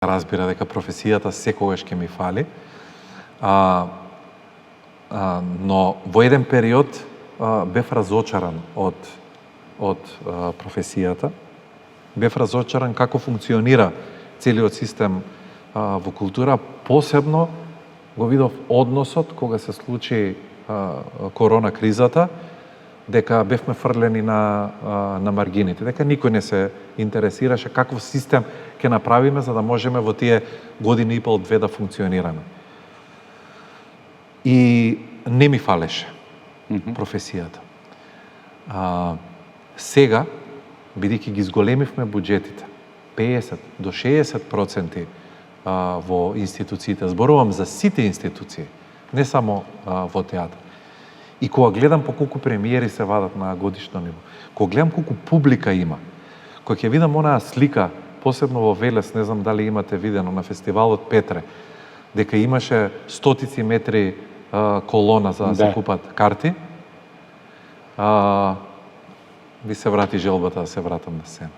разбира дека професијата секогаш ќе ми фали, но во еден период бев разочаран од професијата. Бев разочаран како функционира целиот систем во култура, посебно го видов односот кога се случи корона кризата, дека бевме фрлени на маргините, дека никој не се интересираше каков систем ќе направиме за да можеме во тие година и пол, две да функционираме. И не ми фалеше професијата. Сега, бидејќи ги зголемивме буџетите, 50 до 60% во институциите, зборувам за сите институции, не само во театар. И кога гледам по колку премиери се вадат на годишно ниво, кога гледам колку публика има, кога ќе видам онаа слика, посебно во Велес, не знам дали имате видено на фестивалот Петре, дека имаше стотици метри колона за да се купат карти, ви се врати желбата да се вратам на сцена.